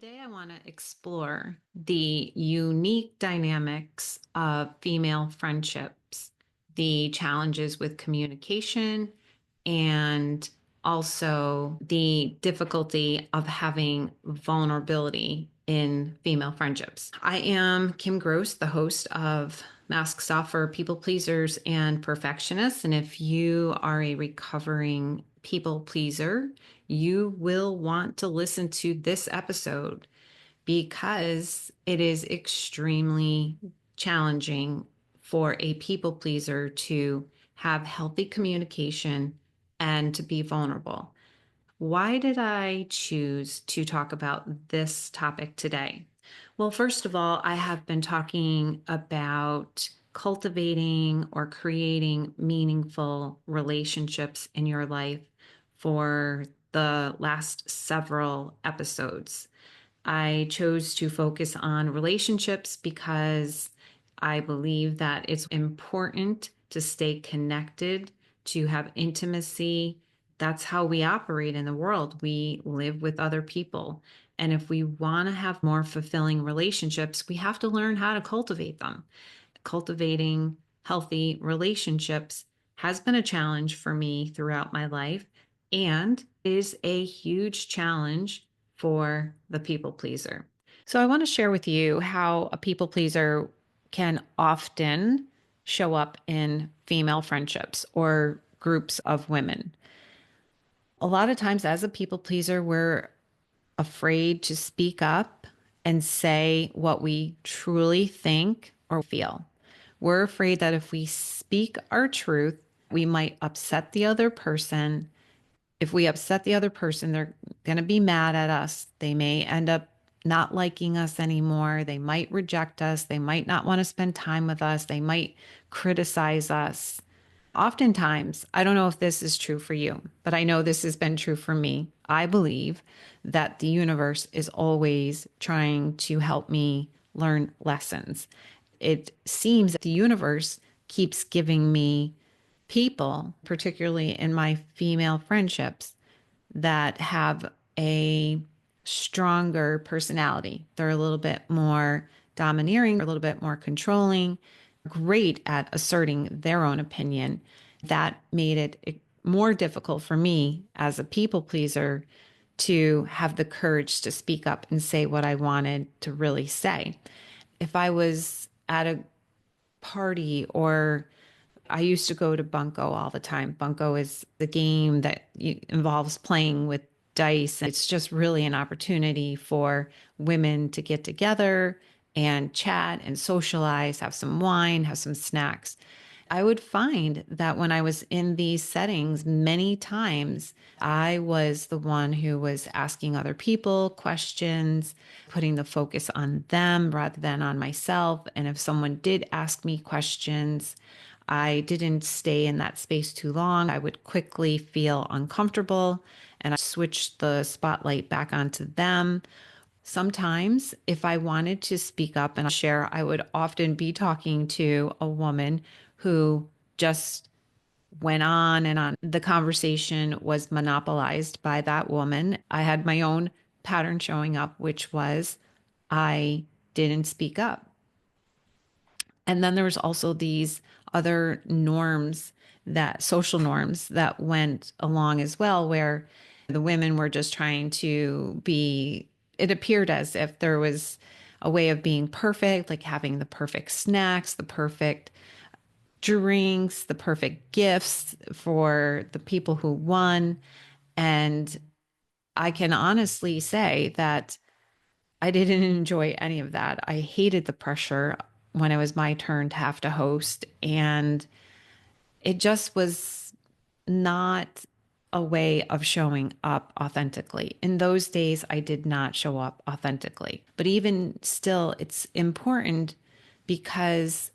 Today, I want to explore the unique dynamics of female friendships, the challenges with communication, and also the difficulty of having vulnerability in female friendships. I am Kim Gross, the host of Masks Off for People Pleasers and Perfectionists. And if you are a recovering people pleaser, you will want to listen to this episode because it is extremely challenging for a people pleaser to have healthy communication and to be vulnerable. Why did I choose to talk about this topic today? Well, first of all, I have been talking about cultivating or creating meaningful relationships in your life for the last several episodes. I chose to focus on relationships because I believe that it's important to stay connected, to have intimacy. That's how we operate in the world. We live with other people. And if we want to have more fulfilling relationships, we have to learn how to cultivate them. Cultivating healthy relationships has been a challenge for me throughout my life and is a huge challenge for the people pleaser. So, I want to share with you how a people pleaser can often show up in female friendships or groups of women. A lot of times, as a people pleaser, we're afraid to speak up and say what we truly think or feel. We're afraid that if we speak our truth, we might upset the other person. If we upset the other person, they're going to be mad at us. They may end up not liking us anymore. They might reject us. They might not want to spend time with us. They might criticize us. Oftentimes, I don't know if this is true for you, but I know this has been true for me. I believe that the universe is always trying to help me learn lessons. It seems that the universe keeps giving me people, particularly in my female friendships, that have a stronger personality. They're a little bit more domineering, a little bit more controlling, great at asserting their own opinion. That made it more difficult for me as a people pleaser to have the courage to speak up and say what I wanted to really say. If I was at a party or I used to go to Bunko all the time. Bunko is the game that involves playing with dice. It's just really an opportunity for women to get together and chat and socialize, have some wine, have some snacks. I would find that when I was in these settings, many times I was the one who was asking other people questions, putting the focus on them rather than on myself. And if someone did ask me questions, I didn't stay in that space too long. I would quickly feel uncomfortable and I switched the spotlight back onto them. Sometimes, if I wanted to speak up and share, I would often be talking to a woman who just went on and on. The conversation was monopolized by that woman. I had my own pattern showing up, which was I didn't speak up. And then there was also these other norms, that social norms that went along as well, where the women were just trying to be, it appeared as if there was a way of being perfect, like having the perfect snacks, the perfect drinks, the perfect gifts for the people who won. And I can honestly say that I didn't enjoy any of that. I hated the pressure when it was my turn to have to host. And it just was not a way of showing up authentically. In those days, I did not show up authentically. But even still, it's important because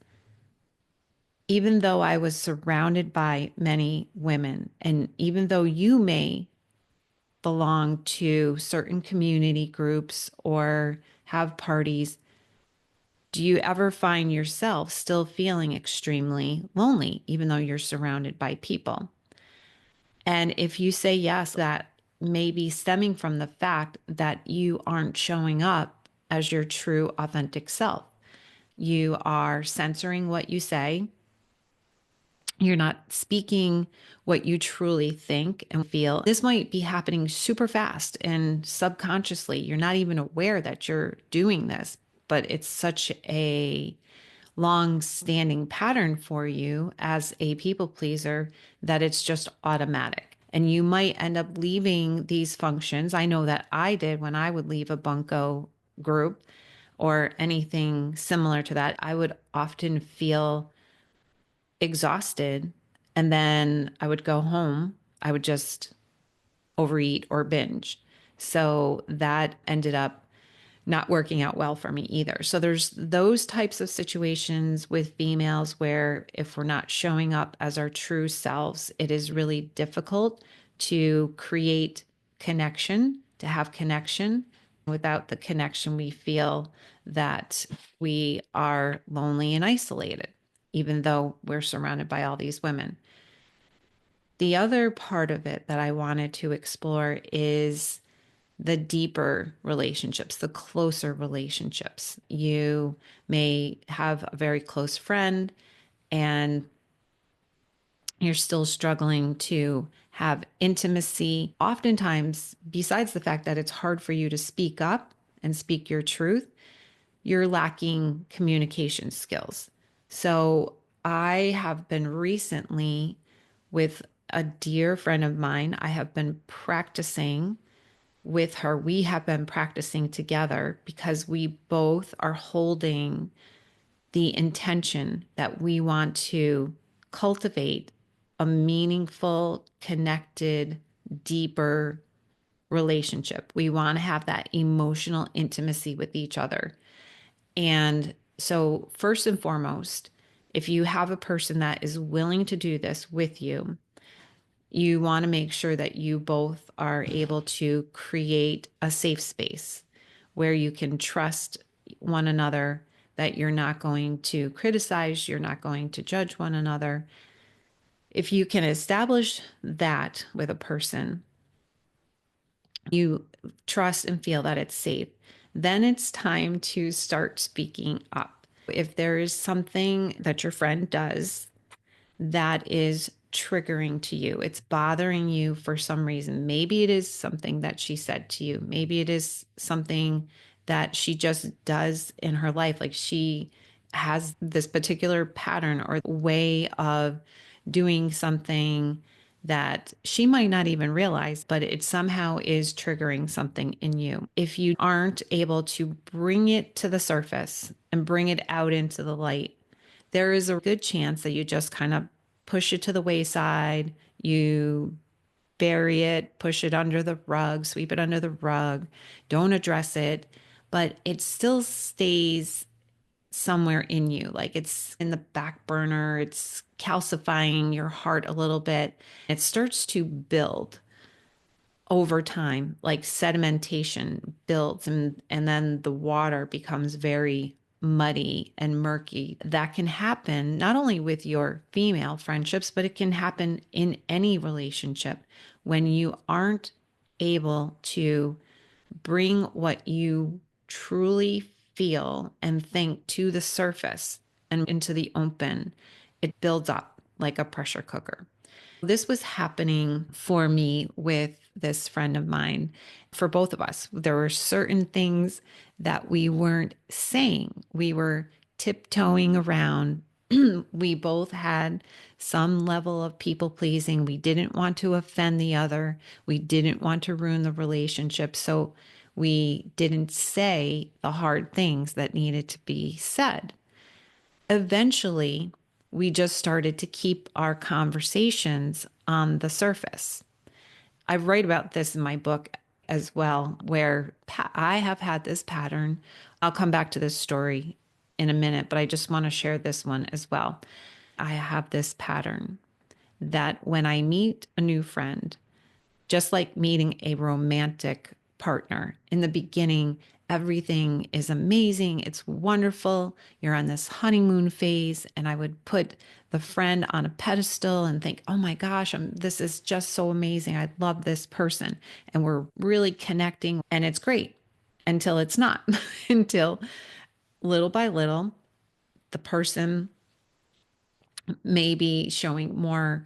even though I was surrounded by many women, and even though you may belong to certain community groups or have parties, do you ever find yourself still feeling extremely lonely, even though you're surrounded by people? And if you say yes, that may be stemming from the fact that you aren't showing up as your true, authentic self. You are censoring what you say. You're not speaking what you truly think and feel. This might be happening super fast and subconsciously. You're not even aware that you're doing this, but it's such a long standing pattern for you as a people pleaser that it's just automatic. And you might end up leaving these functions. I know that I did when I would leave a bunko group or anything similar to that. I would often feel exhausted. And then I would go home. I would just overeat or binge. So that ended up not working out well for me either. So there's those types of situations with females where if we're not showing up as our true selves, it is really difficult to create connection, to have connection. Without the connection, we feel that we are lonely and isolated, even though we're surrounded by all these women. The other part of it that I wanted to explore is the deeper relationships, the closer relationships. You may have a very close friend and you're still struggling to have intimacy. Oftentimes, besides the fact that it's hard for you to speak up and speak your truth, you're lacking communication skills. So, I have been recently with a dear friend of mine, I have been practicing with her. We have been practicing together because we both are holding the intention that we want to cultivate a meaningful, connected, deeper relationship. We want to have that emotional intimacy with each other. And so, first and foremost, if you have a person that is willing to do this with you, you want to make sure that you both are able to create a safe space where you can trust one another, that you're not going to criticize, you're not going to judge one another. If you can establish that with a person, you trust and feel that it's safe, then it's time to start speaking up. If there is something that your friend does that is triggering to you, it's bothering you for some reason. Maybe it is something that she said to you. Maybe it is something that she just does in her life. Like she has this particular pattern or way of doing something that she might not even realize, but it somehow is triggering something in you. If you aren't able to bring it to the surface and bring it out into the light, there is a good chance that you just kind of push it to the wayside. You bury it, push it under the rug, sweep it under the rug, don't address it, but it still stays somewhere in you. Like it's in the back burner, it's calcifying your heart a little bit. It starts to build over time, like sedimentation builds and then the water becomes very muddy and murky. That can happen not only with your female friendships, but it can happen in any relationship when you aren't able to bring what you truly feel and think to the surface and into the open. It builds up like a pressure cooker. This was happening for me with this friend of mine, for both of us. There were certain things that we weren't saying. We were tiptoeing around. We both had some level of people pleasing. We didn't want to offend the other. We didn't want to ruin the relationship. So we didn't say the hard things that needed to be said. Eventually, we just started to keep our conversations on the surface. I write about this in my book as well, where I have had this pattern. I'll come back to this story in a minute, but I just want to share this one as well. I have this pattern that when I meet a new friend, just like meeting a romantic partner, in the beginning, Everything is amazing. It's wonderful. You're on this honeymoon phase. And I would put the friend on a pedestal and think, oh my gosh, this is just so amazing. I love this person. And we're really connecting. And it's great until it's not, until little by little, the person may be showing more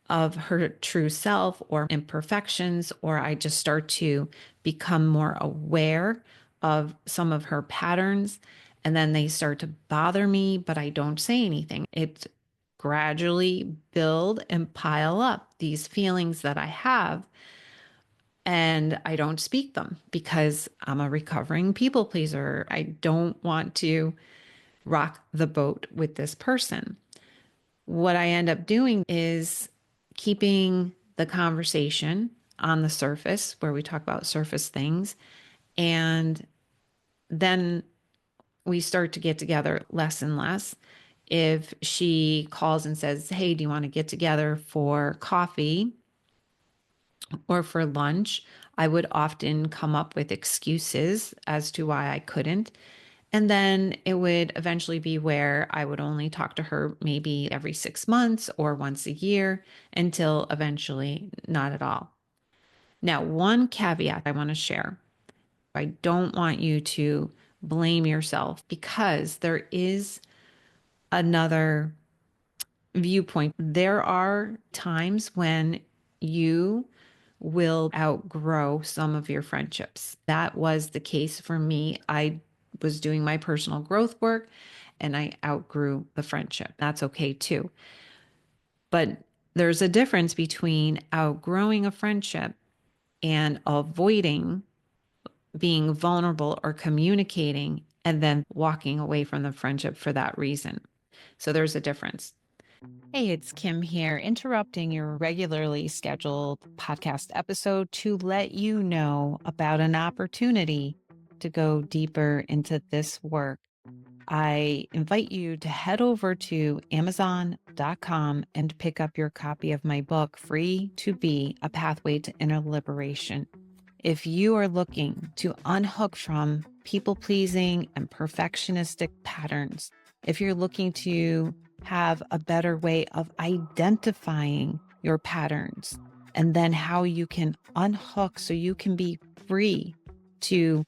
of her true self or imperfections, or I just start to become more aware of some of her patterns. And then they start to bother me, but I don't say anything. It gradually build and pile up these feelings that I have, and I don't speak them because I'm a recovering people pleaser. I don't want to rock the boat with this person. What I end up doing is keeping the conversation on the surface where we talk about surface things. And then we start to get together less and less. If she calls and says, hey, do you want to get together for coffee or for lunch? I would often come up with excuses as to why I couldn't. And then it would eventually be where I would only talk to her maybe every 6 months or once a year until eventually not at all. Now, one caveat I want to share, I don't want you to blame yourself because there is another viewpoint. There are times when you will outgrow some of your friendships. That was the case for me. I was doing my personal growth work and I outgrew the friendship. That's okay too. But there's a difference between outgrowing a friendship and avoiding being vulnerable or communicating and then walking away from the friendship for that reason. So there's a difference. Hey, it's Kim here, interrupting your regularly scheduled podcast episode to let you know about an opportunity to go deeper into this work. I invite you to head over to Amazon.com and pick up your copy of my book, Free to Be: A Pathway to Inner Liberation. If you are looking to unhook from people pleasing and perfectionistic patterns, if you're looking to have a better way of identifying your patterns and then how you can unhook so you can be free to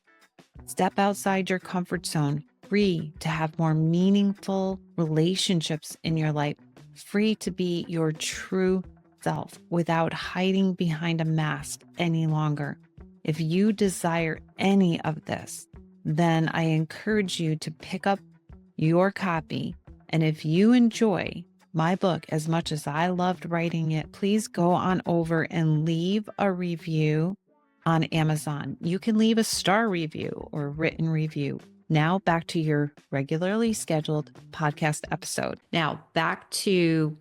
step outside your comfort zone, free to have more meaningful relationships in your life, free to be your true self without hiding behind a mask any longer. If you desire any of this, then I encourage you to pick up your copy. And if you enjoy my book as much as I loved writing it, please go on over and leave a review on Amazon. You can leave a star review or written review. Now back to your regularly scheduled podcast episode. Now back to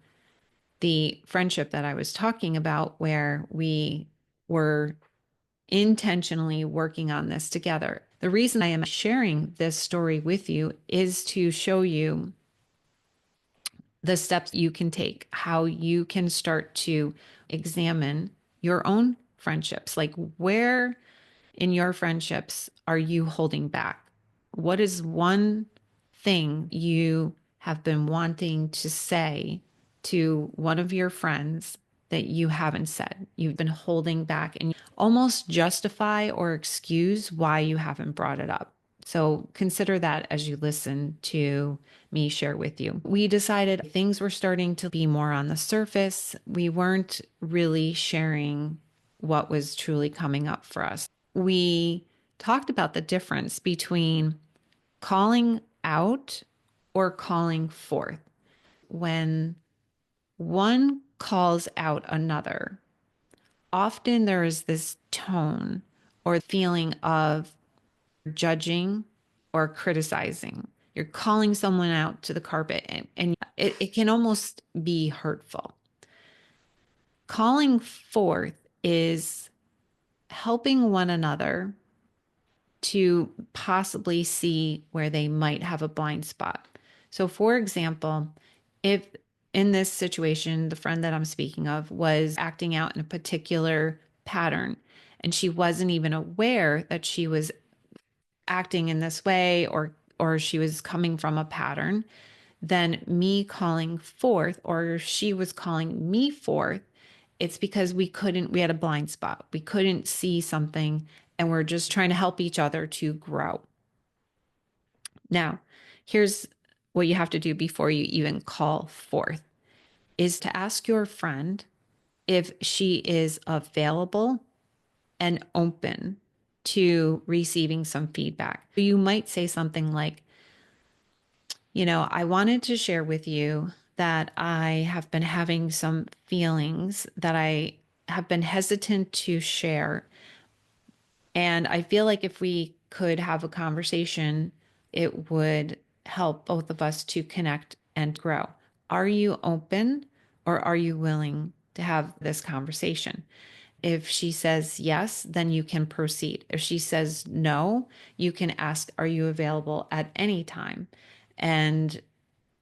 the friendship that I was talking about, where we were intentionally working on this together. The reason I am sharing this story with you is to show you the steps you can take, how you can start to examine your own friendships. Like, where in your friendships are you holding back? What is one thing you have been wanting to say to one of your friends that you haven't said? You've been holding back and almost justify or excuse why you haven't brought it up. So consider that as you listen to me share with you. We decided things were starting to be more on the surface. We weren't really sharing what was truly coming up for us. We talked about the difference between calling out or calling forth. When one calls out another, often there is this tone or feeling of judging or criticizing. You're calling someone out to the carpet, and it can almost be hurtful. Calling forth is helping one another to possibly see where they might have a blind spot. So, for example, if in this situation, the friend that I'm speaking of was acting out in a particular pattern and she wasn't even aware that she was acting in this way, or she was coming from a pattern, then me calling forth, or she was calling me forth, it's because we had a blind spot. We couldn't see something, and we're just trying to help each other to grow. Now, here's what you have to do before you even call forth is to ask your friend if she is available and open to receiving some feedback. You might say something like, I wanted to share with you that I have been having some feelings that I have been hesitant to share. And I feel like if we could have a conversation, it would help both of us to connect and grow. Are you open or are you willing to have this conversation? If she says yes, then you can proceed. If she says no, you can ask, are you available at any time? And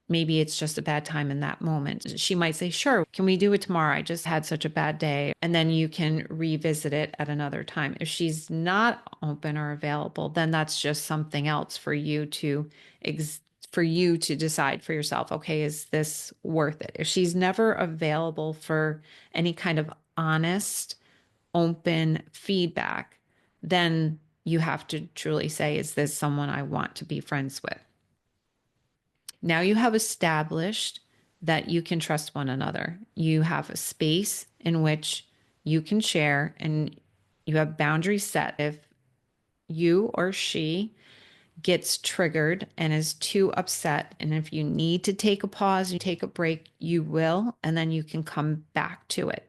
maybe it's just a bad time in that moment. She might say, sure, can we do it tomorrow? I just had such a bad day. And then you can revisit it at another time. If she's not open or available, then that's just something else for you to decide for yourself. Okay, is this worth it? If she's never available for any kind of honest, open feedback, then you have to truly say, is this someone I want to be friends with? Now you have established that you can trust one another. You have a space in which you can share and you have boundaries set. If you or she gets triggered and is too upset, and if you need to take a pause, you take a break, you will, and then you can come back to it.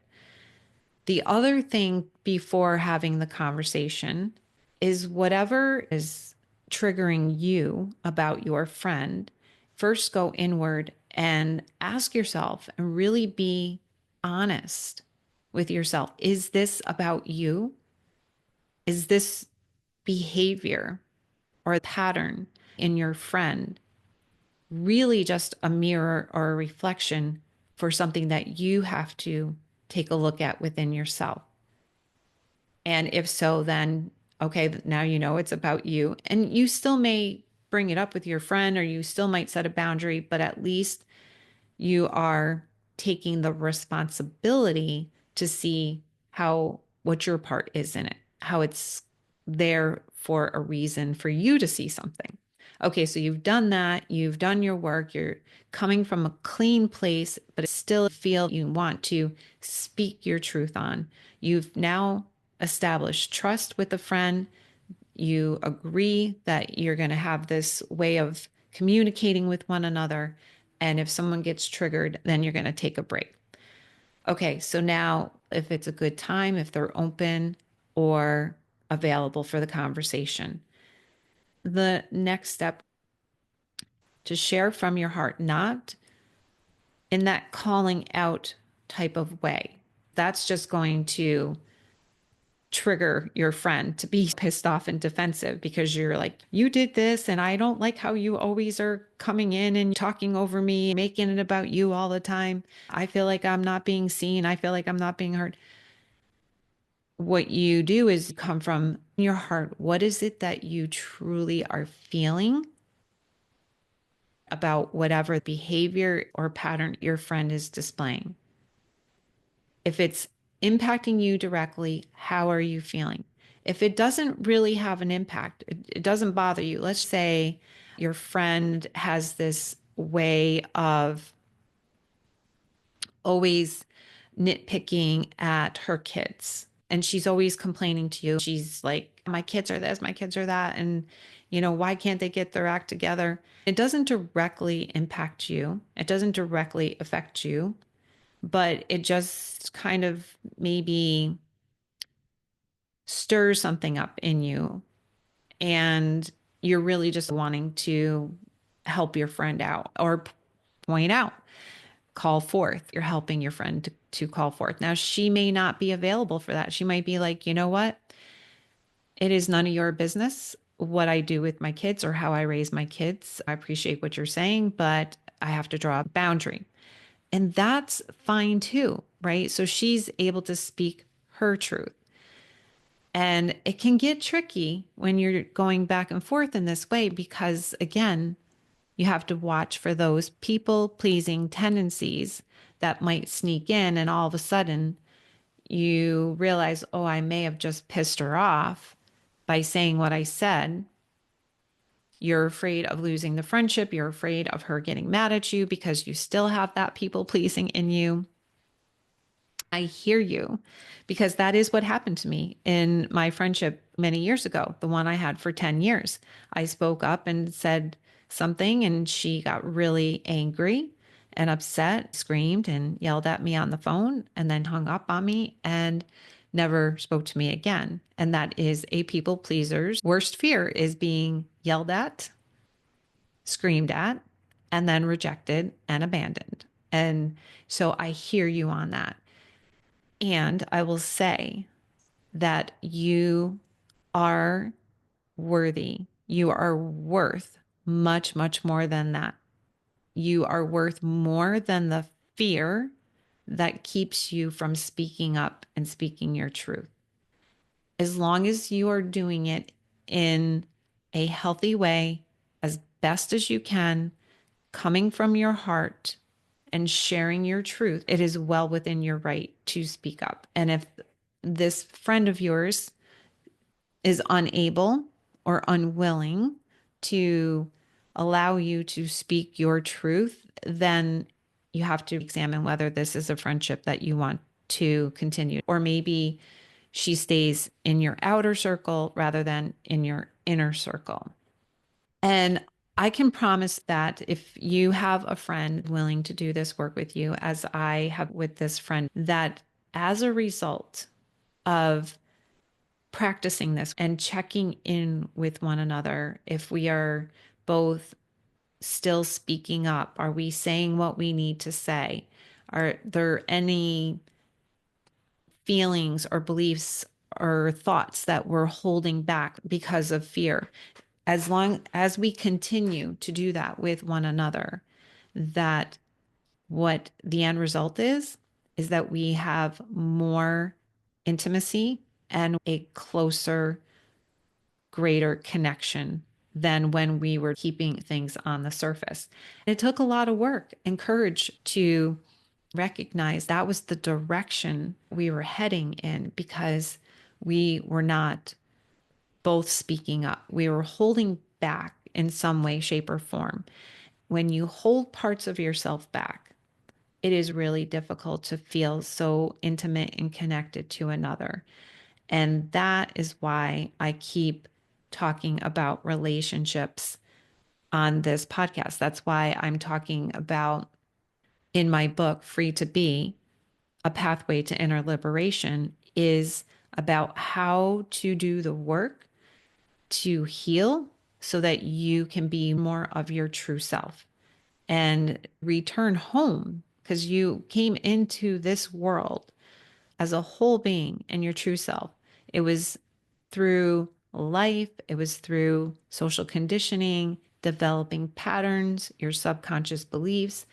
The other thing before having the conversation is whatever is triggering you about your friend, first go inward and ask yourself and really be honest with yourself. Is this about you? Is this behavior or a pattern in your friend really just a mirror or a reflection for something that you have to take a look at within yourself? And if so, then okay, now you know it's about you. And you still may bring it up with your friend or you still might set a boundary, but at least you are taking the responsibility to see how what your part is in it, how it's there for a reason for you to see something. Okay, so you've done that, you've done your work, you're coming from a clean place, but it still feel you want to speak your truth on. You've now established trust with a friend. You agree that you're going to have this way of communicating with one another. And if someone gets triggered, then you're going to take a break. Okay, so now if it's a good time, if they're open or available for the conversation, the next step to share from your heart, not in that calling out type of way. That's just going to trigger your friend to be pissed off and defensive because you're like, you did this, and I don't like how you always are coming in and talking over me, making it about you all the time. I feel like I'm not being seen. I feel like I'm not being heard. What you do is come from your heart. What is it that you truly are feeling about whatever behavior or pattern your friend is displaying? If it's impacting you directly, how are you feeling? If it doesn't really have an impact, it doesn't bother you. Let's say your friend has this way of always nitpicking at her kids and she's always complaining to you. She's like, my kids are this, my kids are that. And, why can't they get their act together? It doesn't directly impact you, it doesn't directly affect you, but it just kind of maybe stirs something up in you. And you're really just wanting to help your friend out or point out, call forth. You're helping your friend to call forth. Now, she may not be available for that. She might be like, you know what? It is none of your business what I do with my kids or how I raise my kids. I appreciate what you're saying, but I have to draw a boundary. And that's fine too, right? So she's able to speak her truth. And it can get tricky when you're going back and forth in this way because, again, you have to watch for those people pleasing tendencies that might sneak in. And all of a sudden, you realize, oh, I may have just pissed her off by saying what I said. You're afraid of losing the friendship. You're afraid of her getting mad at you because you still have that people pleasing in you. I hear you because that is what happened to me in my friendship many years ago, the one I had for 10 years. I spoke up and said something, and she got really angry and upset, screamed and yelled at me on the phone, and then hung up on me and never spoke to me again. And that is a people pleaser's worst fear, is being yelled at, screamed at, and then rejected and abandoned. And so I hear you on that. And I will say that you are worthy. You are worth much, much more than that. You are worth more than the fear that keeps you from speaking up and speaking your truth. As long as you are doing it in a healthy way, as best as you can, coming from your heart and sharing your truth, it is well within your right to speak up. And if this friend of yours is unable or unwilling to allow you to speak your truth, then you have to examine whether this is a friendship that you want to continue. Or maybe she stays in your outer circle rather than in your inner circle. And I can promise that if you have a friend willing to do this work with you, as I have with this friend, that as a result of practicing this and checking in with one another, if we are both still speaking up, are we saying what we need to say? Are there any feelings or beliefs or thoughts that we're holding back because of fear? As long as we continue to do that with one another, that what the end result is that we have more intimacy and a closer, greater connection than when we were keeping things on the surface. It took a lot of work and courage to recognize that was the direction we were heading in because we were not both speaking up. We were holding back in some way, shape, or form. When you hold parts of yourself back, it is really difficult to feel so intimate and connected to another. And that is why I keep talking about relationships on this podcast. That's why I'm talking about in my book, Free to Be, A Pathway to Inner Liberation, is about how to do the work to heal so that you can be more of your true self and return home because you came into this world as a whole being and your true self. It was through life, it was through social conditioning, developing patterns, your subconscious beliefs,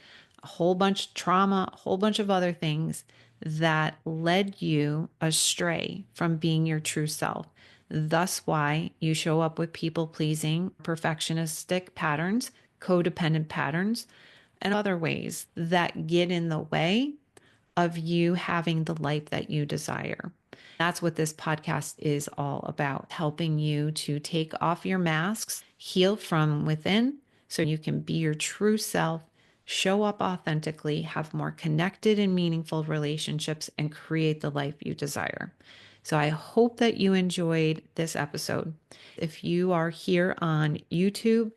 a whole bunch of trauma, a whole bunch of other things that led you astray from being your true self. Thus, why you show up with people pleasing, perfectionistic patterns, codependent patterns, and other ways that get in the way of you having the life that you desire. That's what this podcast is all about, helping you to take off your masks, heal from within so you can be your true self, show up authentically, have more connected and meaningful relationships, and create the life you desire. So I hope that you enjoyed this episode. If you are here on YouTube,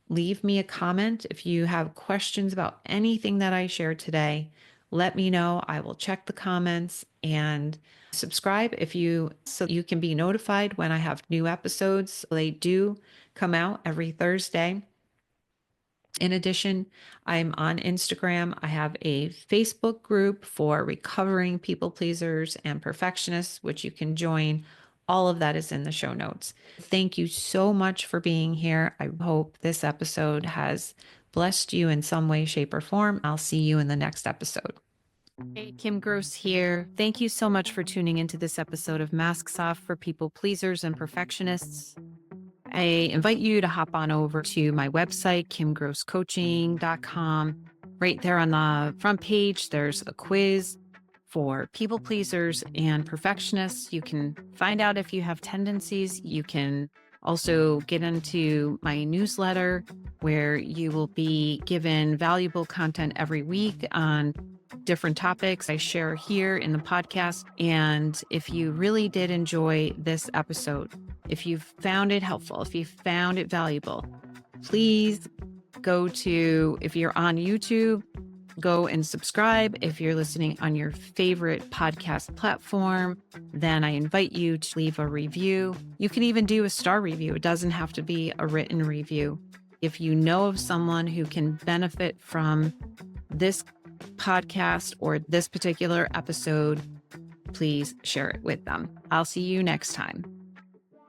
leave me a comment. If you have questions about anything that I shared today, let me know. I will check the comments and subscribe if you so you can be notified when I have new episodes. They do come out every Thursday. In addition, I'm on Instagram. I have a Facebook group for recovering people pleasers and perfectionists, which you can join. All of that is in the show notes. Thank you so much for being here. I hope this episode has blessed you in some way, shape, or form. I'll see you in the next episode. Hey, Kim Gross here. Thank you so much for tuning into this episode of Masks Off for People Pleasers and Perfectionists. I invite you to hop on over to my website, kimgrosscoaching.com. Right there on the front page, there's a quiz for people pleasers and perfectionists. You can find out if you have tendencies. You can also get into my newsletter where you will be given valuable content every week on different topics I share here in the podcast. And if you really did enjoy this episode, if you found it helpful, if you found it valuable, please go to, if you're on YouTube, go and subscribe. If you're listening on your favorite podcast platform, then I invite you to leave a review. You can even do a star review. It doesn't have to be a written review. If you know of someone who can benefit from this podcast or this particular episode, please share it with them. I'll see you next time.